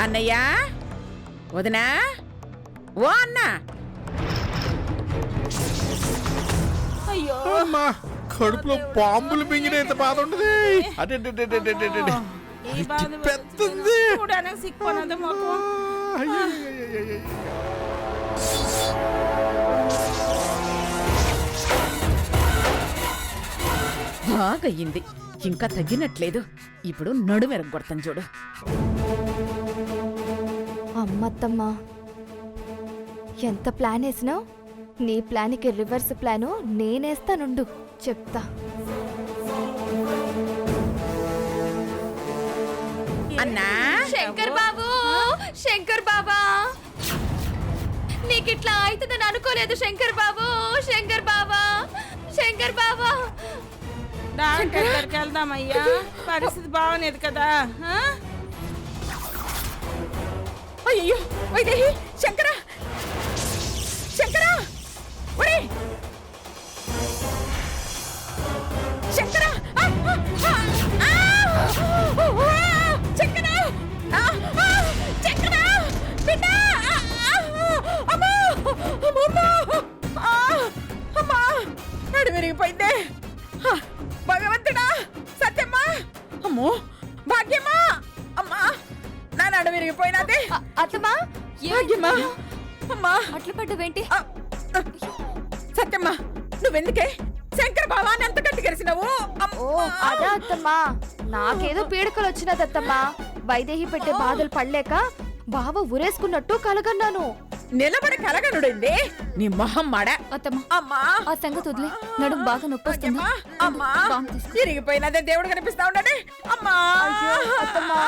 అన్నయ్య, వదినా, ఓ అన్నా. అయ్యో అమ్మా, కడుపులో పాంబులు మింగినంత బాధ ఉండదు. అదే ఈ బాధ పెద్దంది. చూడడానికి సిక్కున్నది మాకు. బాగయ్యింది, ఇంకా తగ్గినట్లేదు. ఇప్పుడు నడుమెరగొడతాను చూడు. అమ్మత్తమ్మా, ఎంత ప్లాన్ వేసినావు? నీ ప్లాన్కి రివర్స్ ప్లాను నేనేస్తానుండు, చెప్తా. అన్నా, శంకర్ బాబు, శంకర్ బాబా, నీకిట్లా అవుతుందని అనుకోలేదు. శంకర్ బాబు, శంకర్ బాబా, శంకర్ బాబా. డాక్టర్ దగ్గరికి వెళ్దామయ్యా, పరిస్థితి బాగోలేదు కదా. అయ్యో వైదేహి, శంకర, శంకర, ఒరే శంకర, శంకర, శంకర, బిడ్డ, అమ్మా, అమ్మా, నడు విరిగిపోయిందే. భగవంతుడా, సత్యమ్మా, అమ్మో, భాగ్యమ్మా, అమ్మా, నా నడు విరిగిపోయినదే. అత్తమ్మా, భాగ్యమ్మా, అమ్మా, అట్ల పడ్డవేంటి? సత్యమ్మా, నువ్వెందుకే శంకర్ బావాని ఎంత గట్టిగరిసినావు? ఓ అదా అత్తమ్మా, నాకేదో పీడకలు వచ్చినదత్తమ్మా. వైదేహి పెట్టే బాధలు పడలేక బావ ఉరేసుకున్నట్టు కలగన్నాను. నిలబడి కలగనుడింది నీ మొహం మాడ. అత్తమ్మా, అమ్మా, ఆ సంగతి వదిలే, నడుము బాగా నొప్పొస్తుందా? అమ్మా, తిరిగిపోయినదే దేవుడు కనిపిస్తా ఉన్నాడే. అమ్మా, అత్తమ్మా,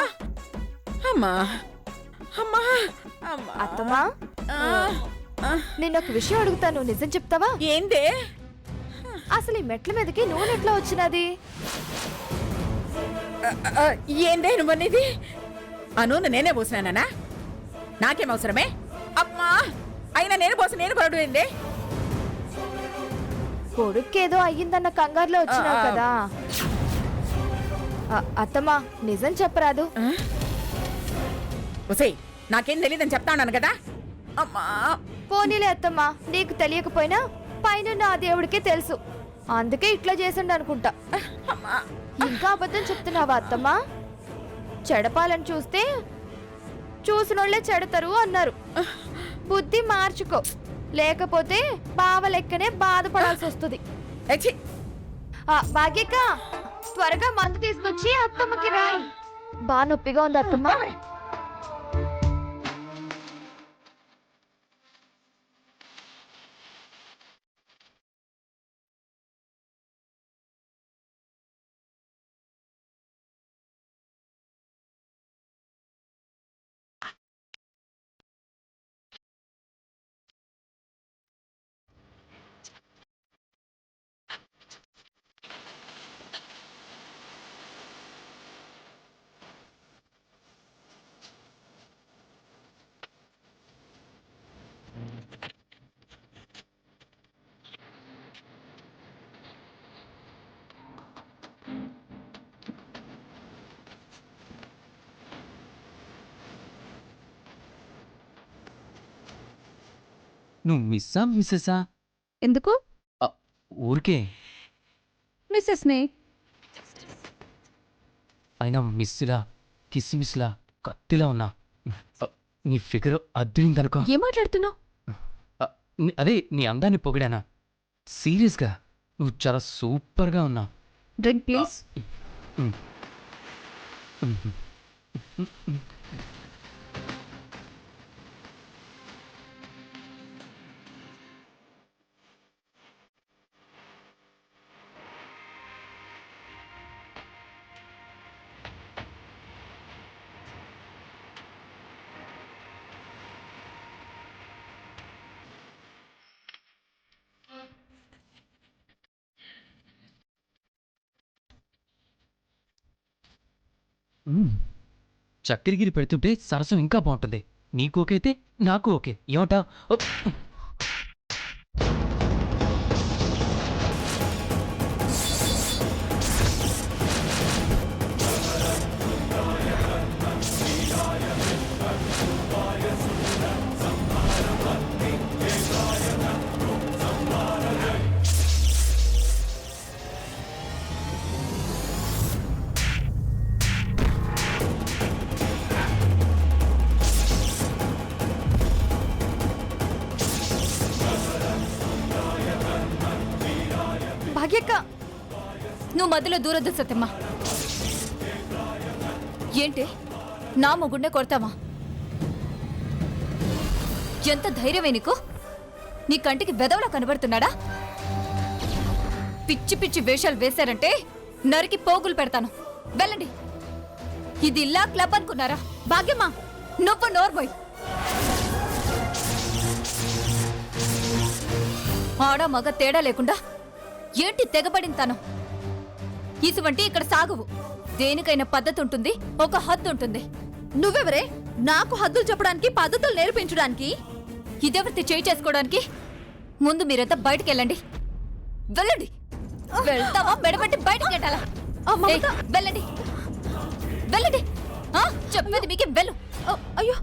అమ్మా, అమ్మా, అమ్మా, అత్తమ్మా, నేనొక విషయం అడుగుతాను, నిజం చెప్తావా? ఏందే? అసలు ఈ మెట్ల మీదకి నూనె ఎట్లా వచ్చినది? ఏందే నువ్వనేది? ఆ నూనె నేనే పోసినానా? నాకేం అవసరమే? అమ్మా, అయినా నేను పోసి నేను కొరడు ఏందే? కొడుకేదో అయ్యిందన్న కంగారులో వచ్చినావు కదా. అత్తమ్మా, నిజం చెప్పరాదు. ఒసేయ్, నాకేం తెలియదని చెప్తా ఉన్నాను కదా. అమ్మా, పోనీలే అత్తమ్మా, నీకు తెలియకపోయినా పైన నా దేవుడికే తెలుసు, అందుకే ఇట్లా చేసిండు అనుకుంటా. అమ్మా, ఇంకా అబద్ధం చెప్తున్నావా అత్తమ్మా? చెడపాలని చూస్తే చూసినోళ్లే చెడతారు అన్నారు. బుద్ధి మార్చుకో, లేకపోతే బావ లెక్కనే బాధపడాల్సి వస్తుంది. భాగ్యక్క, త్వరగా మందు తీసుకొచ్చి అత్తమ్మకి రాయి. బాగా నొప్పిగా ఉంది అత్తమ్మ. నువ్వు మిస్సా మిస్సెసా? ఎందుకు? ఊరికే. మిస్సెస్ని. అయినా మిస్సులా కిస్మిస్లా కత్తిలా ఉన్నా. నీ ఫిగర్ అద్దరిందనుకో. ఏం మాట్లాడుతున్నావు? అదే నీ అందాన్ని పొగిడానా? సీరియస్గా నువ్వు చాలా సూపర్గా ఉన్నావు. Drink please. చక్కెరగిరి పెడుతుంటే సరసం ఇంకా బాగుంటుంది. నీకు ఓకే అయితే నాకు ఓకే. ఏమంటా? నువ్వు మధ్యలో దూరద్దు సత్యమ్మ. ఏంటి నా మొగుండే కొడతావా? ఎంత ధైర్యమే నీకు? నీ కంటికి వెదవలా కనబడుతున్నాడా? పిచ్చి పిచ్చి వేషాలు వేశారంటే నరికి పోగులు పెడతాను. వెళ్ళండి. ఇది ఇల్లా క్లబ్ అనుకున్నారా? భాగ్యమ్మా నువ్వు నోర్మోయ్. ఆడ మగ తేడా లేకుండా ఏంటి తెగబడింతాను? ఇటువంటి ఇక్కడ సాగువు. దేనికైనా పద్ధతి ఉంటుంది, ఒక హద్దు ఉంటుంది. నువ్వెవరే నాకు హద్దులు చెప్పడానికి, పద్ధతులు నేర్పించడానికి? ఇదెవరితో చేయి చేసుకోవడానికి? ముందు మీరంతా బయటికి వెళ్ళండి. వెళ్ళండి. వెళ్తావా మెడబెట్టి బయటికి వెళ్ళాలా? వెళ్ళండి వెళ్ళండి. చెప్పేది మీకే వెళ్ళు. అయ్యో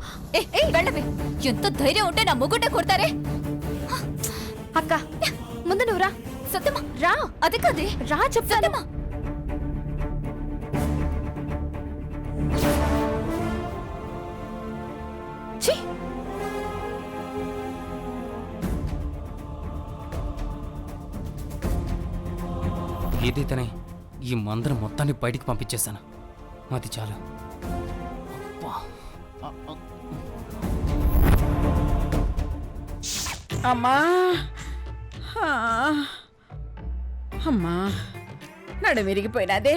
వెళ్ళవే. ఎంత ధైర్యం ఉంటే నా ముగ్గుంటే కొడతారే. అక్క ముందు నువ్వు రా. సత్యమా రా. అది కాదే రా చెప్తానమ్మా. ఏదైతేనే ఈ మందరం మొత్తాన్ని బయటికి పంపించేశాను. అది చాలు. అమ్మా అమ్మా నడు విరిగిపోయినదే.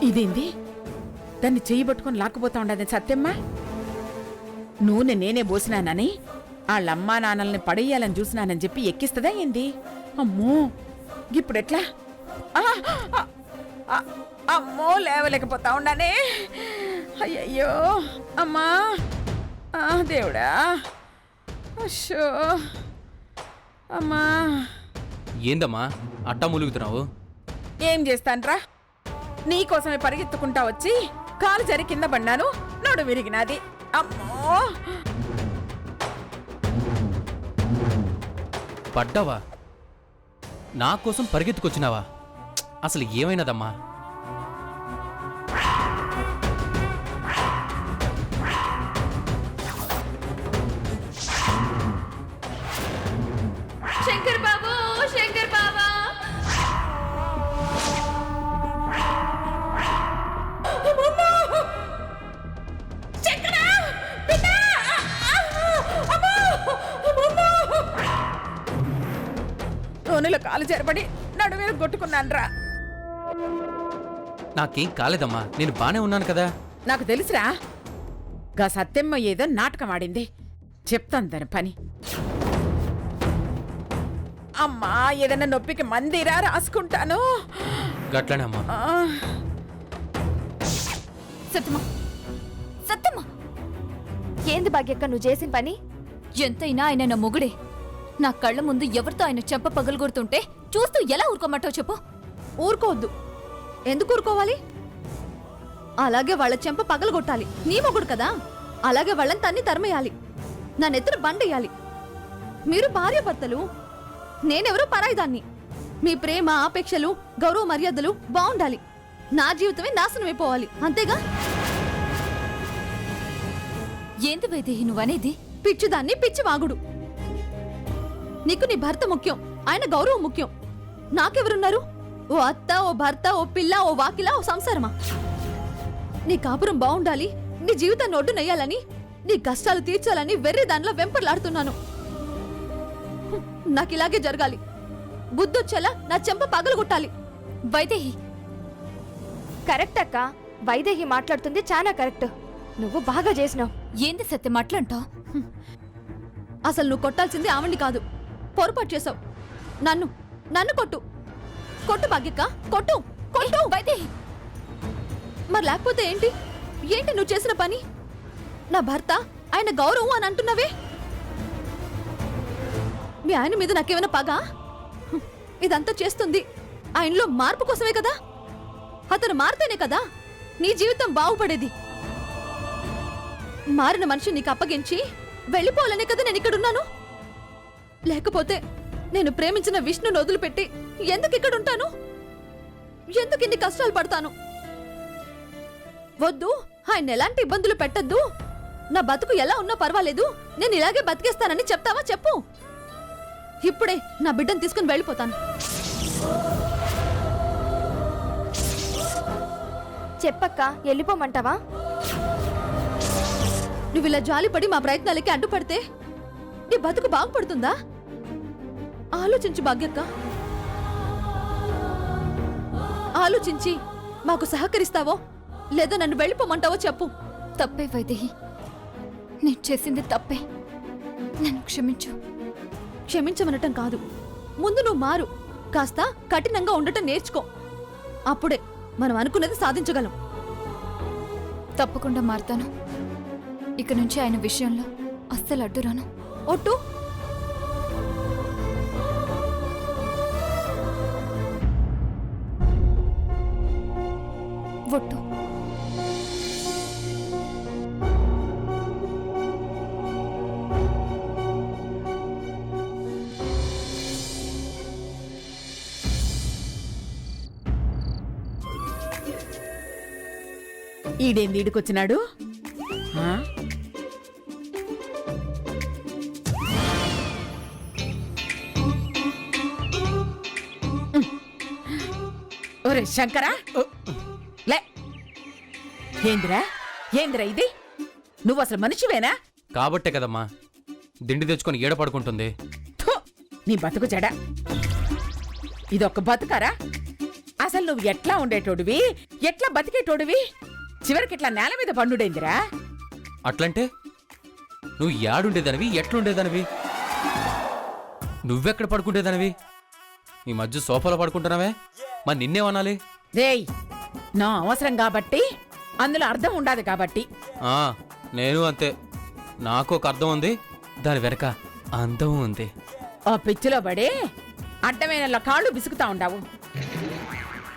ఇదేంది? దాన్ని చెయ్యి పట్టుకొని లాక్కుపోతా ఉండదు సత్యమ్మ. నూనె నేనే పోసినానని వాళ్ళమ్మా నాన్నల్ని పడేయాలని చూసినానని చెప్పి ఎక్కిస్తుందా ఏంది? అమ్మో ఇప్పుడెట్లా? అమ్మో లేవలేకపోతా ఉన్నానే. అయ్యయ్యో అమ్మా దేవుడా. అయ్యో అమ్మా. ఏందమ్మా అట్టా ములుగుతున్నావు? ఏం చేస్తాన్రా, నీకోసమే పరిగెత్తుకుంటా వచ్చి కాలు జరి కింద పడ్డాను. నడు విరిగినది. అమ్మో పడ్డావా? నా కోసం పరిగెత్తుకొచ్చినావా? అసలు ఏమైనదమ్మా? శంకర్ బాబు, శంకర్ బాబా. నూనెలో కాలు చేరబడి నడువేలు కొట్టుకున్నాన్రా. నాకేం కాలేదమ్మా, నేను బానే ఉన్నాను కదా. నాకు తెలుసురా, గా సత్యమ్మ ఏదో నాటకం ఆడింది. చెప్తాను దాని పని. అమ్మా ఏదన్నా నొప్పికి మందిరా రాసుకుంటాను. గట్లనే అమ్మా. సత్యమా, సత్యమా. ఏంది భాగ్యక్క నువ్వు చేసిన పని? ఎంతైనా ఆయన నా మొగుడే. నా కళ్ళ ముందు ఎవరితో ఆయన చెంప పగలగొడుతుంటే చూస్తూ ఎలా ఊరుకోమంటావు చెప్పు? ఊరుకోవద్దు. ఎందుకు ఊరుకోవాలి? అలాగే వాళ్ళ చెంప పగలగొట్టాలి. నీ మొగుడు కదా, అలాగే వాళ్ళని తన్ని తరిమేయాలి. నా నెత్తురు బండేయాలి. మీరు భార్యాభర్తలు, నేనెవరో పరాయిదాన్ని. మీ ప్రేమ, ఆపేక్షలు, గౌరవ మర్యాదలు బాగుండాలి. నా జీవితమే నాశనమైపోవాలి, అంతేగా? ఏంది వైదేహి నువ్వనేది? పిచ్చిదాన్ని పిచ్చివాగుడు. నీకు నీ భర్త ముఖ్యం, ఆయన గౌరవం ముఖ్యం. నాకెవరున్నారు? ఓ అత్త, ఓ భర్త, ఓ పిల్ల, ఓ వాకిలా, ఓ సంసారమా? నీ కాపురం బాగుండాలి, నీ జీవితాన్ని ఒడ్డు నెయ్యాలని, నీ కష్టాలు తీర్చాలని వెర్రి దానిలో వెంపర్లాడుతున్నాను. నాకిలాగే జరగాలి. బుద్ధొచ్చేలా నా చెంప పగలగొట్టాలి. వైదేహి కరెక్ట్ అక్క, వైదేహి మాట్లాడుతుంది చాలా కరెక్ట్. నువ్వు బాగా చేసినావు. ఏంది సత్యం అట్లంటావు? అసలు నువ్వు కొట్టాల్సింది ఆవిడ్ని కాదు, పొరపాటు చేసావు. నన్ను నన్ను కొట్టు. కొట్టు భాగ్యక్క, కొట్టు కొట్టు. వైదేహి మరి లేకపోతే ఏంటి? ఏంటి నువ్వు చేసిన పని? నా భర్త, ఆయన గౌరవం అని అంటున్నావే. మీ ఆయన మీద నాకేమైనా పగ? ఇదంతా చేస్తుంది ఆయనలో మార్పు కోసమే కదా. అతను మారితేనే కదా నీ జీవితం బాగుపడేది. మారిన మనిషి నీకు అప్పగించి వెళ్ళిపోవాలనే కదా నేను ఇక్కడున్నాను. లేకపోతే నేను ప్రేమించిన విష్ణుని వదిలిపెట్టి ఎందుకు ఇక్కడ ఉంటాను? ఎందుకు ఇన్ని కష్టాలు పడతాను? వద్దు, ఆయన ఎలాంటి ఇబ్బందులు పెట్టద్దు, నా బతుకు ఎలా ఉన్నా పర్వాలేదు, నేను ఇలాగే బతికేస్తానని చెప్తావా చెప్పు. ఇప్పుడే నా బిడ్డను తీసుకుని వెళ్ళిపోతాను. చెప్పక్క, వెళ్ళిపోమంటావా? నువ్వు ఇలా జాలిపడి మా ప్రయత్నాలకి అడ్డుపడితే నీ బతుకు బాగుపడుతుందా? ఆలోచించు భాగ్యక్క, ఆలోచించి మాకు సహకరిస్తావో లేదా నన్ను వెళ్ళిపోమంటావో చెప్పు. తప్పే వైదేహి, నేను చేసింది తప్పే. నన్ను క్షమించు. క్షమించమనటం కాదు, ముందు నువ్వు మారు, కాస్త కఠినంగా ఉండటం నేర్చుకో. అప్పుడే మనం అనుకున్నది సాధించగలం. తప్పకుండా మారుతాను. ఇక నుంచి ఆయన విషయంలో అస్సలు అడ్డురాను. ఒట్టు. ఒట్టు. ఈడేంది ఈడికొచ్చినాడు? ఆ? ఒరే శంకరా, లే. ఏందిరా ఏందిరా ఇది? నువ్వు అసలు మనిషివేనా? కాబట్టే కదమ్మా దిండి తెచ్చుకొని ఏడ పడుకుంటుంది. థు, నీ బతుకు చెడ. ఇదొక్క బతుకారా? అసలు నువ్వు ఎట్లా ఉండేటోడివి, ఎట్లా బతికేటోడివి, చివరికి ఇట్లా నేల మీద పండుడైందిరా? అట్లంటే నువ్వు యాడుండేదానివి, ఎట్లుండేదానివి? నువ్వెక్కడ పడుకుంటేదానివి? ఈ మధ్య సోఫాలో పడుకుంటున్నావే, మరి నిన్నేమనాలి? రేయ్, నా అవసరం కాబట్టి, అందులో అర్థం ఉండాది కాబట్టి. ఆ, నేను అంతే. నాకు ఒక అర్థం ఉంది, దాని వెనక అందం ఉంది. ఆ పిచ్చిలో పడి అడ్డమైన కాళ్ళు విసుకుతా ఉండావు,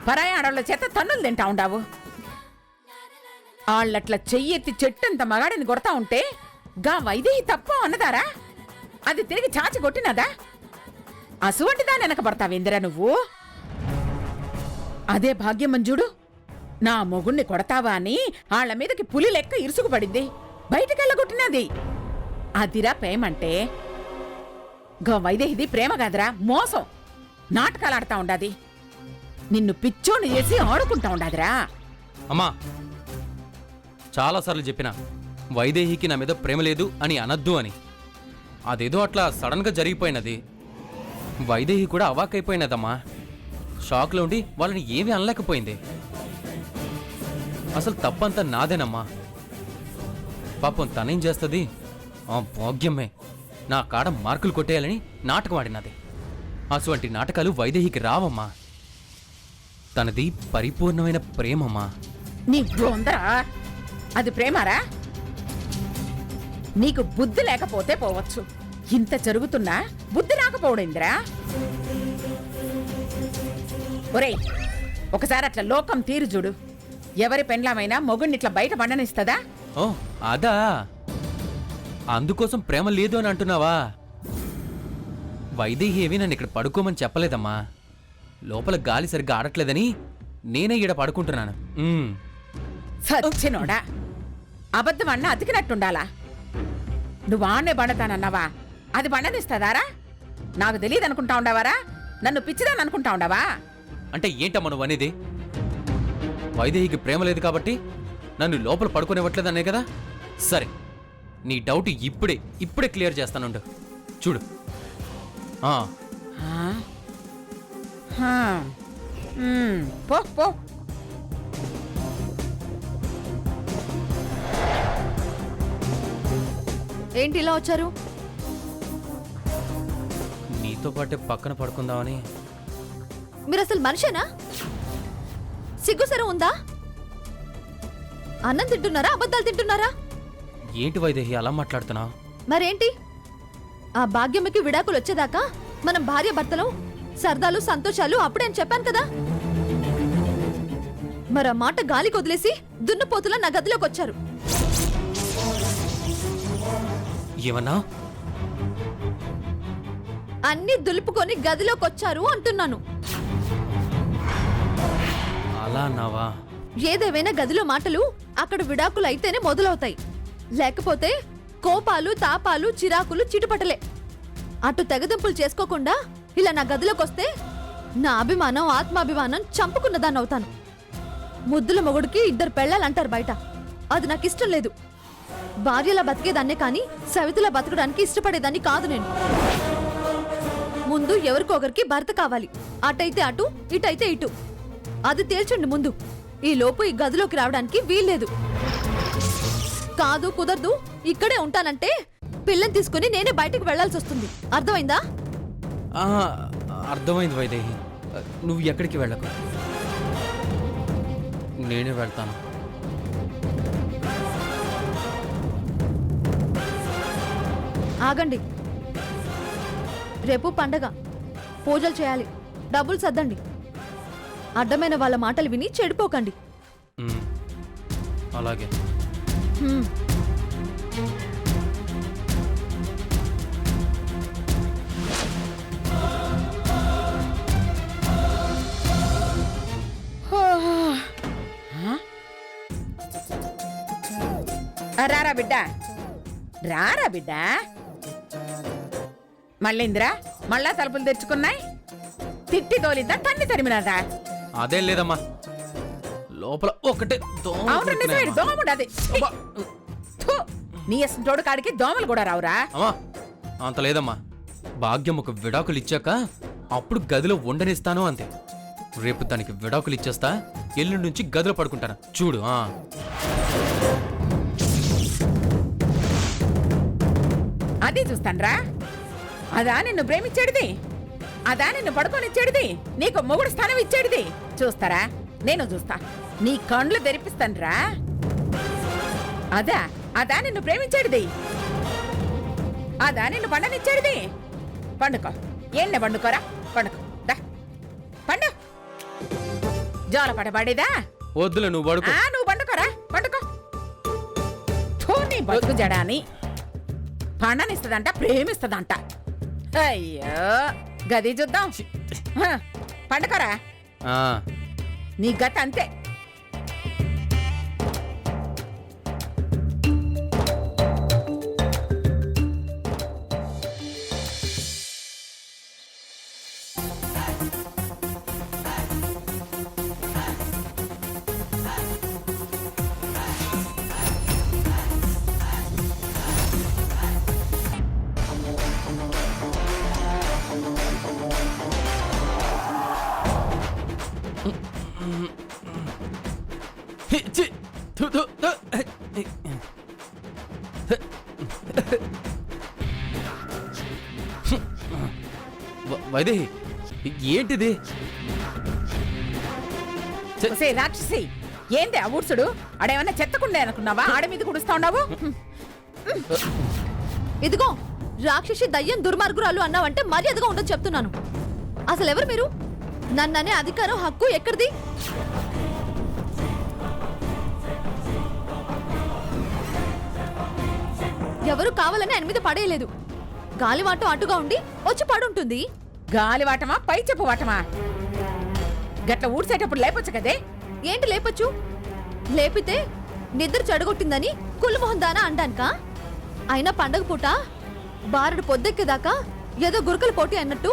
పరాయి ఆడవాళ్ళ చేత తన్నులు తింటా ఉండావు. ఆళ్ళట్లా చెయ్యెత్తి చెట్టంత మగాడిని కొడతా ఉంటే గా వైదేహి తప్ప అన్నదారా? అది తిరిగి చాచి కొట్టినదా? అసువంటిదా వెనక పడతావేందిరా నువ్వు? అదే భాగ్యం మంజుడు, నా మొగుణ్ణి కొడతావా అని ఆళ్ల మీదకి పులి లెక్క ఇరుసుకుపడింది, బయటకెళ్ళగొట్టినది. అదిరా ప్రేమంటే. గా వైదేహిది ప్రేమ కాదురా, మోసం. నాటకాలాడుతా ఉండాది, నిన్ను పిచ్చోని చేసి ఆడుకుంటా ఉండాదిరా. అమ్మా, చాలాసార్లు చెప్పినా వైదేహికి నా మీద ప్రేమ లేదు అని అనద్దు అని. అదేదో అట్లా సడన్గా జరిగిపోయినది. వైదేహి కూడా అవాకైపోయినదమ్మా. షాక్లో ఉండి వాళ్ళని ఏమీ అనలేకపోయింది. అసలు తప్పంతా నాదేనమ్మా. పాపం తనేం చేస్తుంది? ఆ భాగ్యమే నా కాడ మార్కులు కొట్టేయాలని నాటకం ఆడినది. అటువంటి నాటకాలు వైదేహికి రావమ్మా. తనది పరిపూర్ణమైన ప్రేమమ్మా. నీ బొందరా, అది ప్రేమారా? నీకు బుద్ధి లేకపోతే పోవచ్చు, ఇంత జరుగుతున్నా బుద్ధి రాకపోవడిందిరా. ఒరేయ్, ఒకసారి అట్లా లోకం తీరు చూడు. ఎవరి పెండ్లామైనా మొగుడినిట్లా బయట పండనిస్తుందా? ఓ అదా, అందుకోసం ప్రేమ లేదు అని అంటున్నావా? వైదేహి ఏవి నన్ను ఇక్కడ పడుకోమని చెప్పలేదమ్మా. లోపల గాలి సరిగ్గా ఆడట్లేదని నేనే ఈడ పడుకుంటున్నాను. సచ్చినోడా, అబద్ధం అన్న అతికినట్టుండాలా? నువ్వు ఆడనే బండతానన్నావా? అది బండనిస్తుందారా? నాకు తెలియదు అనుకుంటా ఉండవారా? నన్ను పిచ్చిదాన్ని అనుకుంటా ఉండవా? అంటే ఏంటమ్మా నువ్వు అనేది? వైదేహికి ప్రేమ లేదు కాబట్టి నన్ను లోపల పడుకోనివ్వట్లేదనే కదా? సరే, నీ డౌట్ ఇప్పుడే క్లియర్ చేస్తానుండు. చూడు. ఆ? హా. పో పో. ఏంటి ఇలా వచ్చారు? నీతో పాటే పక్కన పడుకుందామని. మీరు అసలు మనిషేనా? సిగ్గుసరం ఉందా? అన్నం తింటున్నారా, అబద్ధాలు తింటున్నారా? ఏంటి వైదేహి అలా మాట్లాడుతున్నావు? మరేంటి, ఆ భాగ్యమ్మకి విడాకులు వచ్చేదాకా మనం భార్య భర్తలు సరదాలు సంతోషాలు అప్పుడే అని చెప్పాను కదా. మరో మాట గాలికి వదిలేసి దున్నపోతులా నా గదిలోకి వచ్చారు. ఏమన్నా? అన్ని దులుపుకొని గదిలోకి వచ్చారు అంటున్నాను. అలా అన్నావా? ఏదేవైనా గదిలో మాటలు అక్కడ విడాకులు అయితేనే మొదలవుతాయి. లేకపోతే కోపాలు, తాపాలు, చిరాకులు చిటుపటలే. అటు తెగదింపులు చేసుకోకుండా ఇలా నా గదిలోకి వస్తే నా అభిమానం, ఆత్మాభిమానం చంపుకున్నదాన్ని అవుతాను. ముద్దుల మొగుడికి 2 పెళ్ళాలంటారు బయట. అది నాకు ఇష్టం లేదు. భార్యలా బతికేదాన్నే కానీ సవితిలా బతకడానికి ఇష్టపడేదాన్ని కాదు నేను. ముందు ఎవరికొకరికి భర్త కావాలి. అటైతే అటు, ఇటైతే ఇటు. అది తేల్చండి ముందు. ఈ లోపు ఈ గదిలోకి రావడానికి వీల్లేదు. కాదు, కుదరదు, ఇక్కడే ఉంటానంటే పిల్లని తీసుకుని నేనే బయటకు వెళ్లాల్సి వస్తుంది. అర్థమైందా? ఆ, అర్థమైంది వైదేహి. నువ్వు ఎక్కడికి వెళ్ళకు, నేనే వెళ్తాను. ఆగండి. రేపు పండగ, పూజలు చేయాలి. డబ్బులు సర్దండి. అడ్డమైన వాళ్ళ మాటలు విని చెడిపోకండి. ఉమ్, అలాగే. హ్మ్. రారా బిడ్డ, రారా బిడ్డ. మళ్ళీందిరా, మళ్ళా తలుపులు తెచ్చుకున్నాయి. తిట్టి తోలిద్దా, తన్ని తరిమినారా? అదేం లేదమ్మా, లోపల ఒకటే దోమ అవును, నిజమే, కుడుతున్నాయమ్మా. దోమడు అది. అబ్బా. థు, నీ తోడు కాడికి దోమలు కూడా రావురా? అమ్మా అంత లేదమ్మా, భాగ్యం ఒక విడాకులు ఇచ్చాక అప్పుడు గదిలో ఉండనిస్తాను అంతే. రేపు దానికి విడాకులు ఇచ్చేస్తా, ఎల్లుండి నుంచి గదిలో పడుకుంటాను చూడు. అది చూస్తాన్రా. అదా నిన్ను ప్రేమించేడిది, అదా నిన్ను పడుకోనిచ్చేడిది, నీకు మొగుడు స్థానం ఇచ్చేడిది. చూస్తారా, నేను చూస్తా. నీ కండ్లు తెరిపిస్తాన్రా. అదా అదా నిన్ను ప్రేమించేడిది, అదా నిన్ను పండనిచ్చేడిది. పండుకో, ఎన్నే పండుకోరా, పండుకో, దా పండు. జోల పడబడేదా? వద్దులే, నువ్వు పడుకో. నువ్వు పండుకోరా, పండుకో. థూ, నీ బతుకు జడాని. పండనిస్తుందంట, ప్రేమిస్తుందంట. అయ్యో, గది చూద్దాం. పండుకోరా, ఆ, నీ గత అంతే. హి, చి, థు, థు, థు. వైదేహి, ఏంటిది? ఒసేయ్ రాక్షసి, ఏంది ఆ ఊడ్చుడు? ఆడేమన్నా చెత్తకుండే అనుకున్నావా? ఆడ మీద కుడుస్తా ఉన్నావు. ఇదిగో, రాక్షసి, దయ్యం, దుర్మార్గురాలు అన్నావంటే మర్యాదగా ఉండదు చెప్తున్నాను. అసలు ఎవరు మీరు? నన్ననే అధికారం, హక్కు ఎక్కడిది? ఎవరు కావాలని ఆయన మీద పడేయలేదు. గాలివాటం అటుగా ఉండి వచ్చి పడుంటుంది. గాలివాటమా, పై చెప్పు వాటమా? గట్ల ఊడ్చేటప్పుడు లేపొచ్చు కదే. ఏంటి లేపచ్చు? లేపితే నిద్ర చెడగొట్టిందని కుళ్ళుమొహం దానా అంటానుకా? అయినా పండగ పూట బారుడు పొద్దెక్కేదాకా ఏదో గురకలు పోటీ అన్నట్టు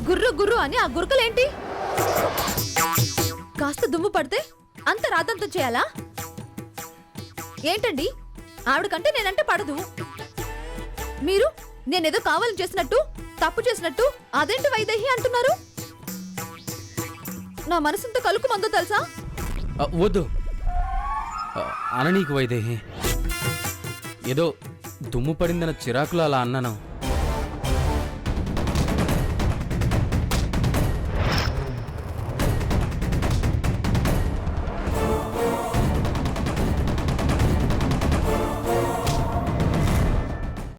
గుర్రు గుర్రు అని ఆ గురకలేంటి? కాస్త దుమ్ము పడితే అంత రాతంతం చేయాలా? ఏంటండి, ఆవిడకంటే నేనంటే పడదు. మీరు నేనేదో కావాలని చేసినట్టు, తప్పు చేసినట్టు అదేంటి వైదేహి అంటున్నారు? నా మనసంత కలుకు మందో తెలుసా? వద్దు అననీకు వైదేహి, ఏదో దుమ్ము పడిందన్న చిరాకులు అలా అన్నాను.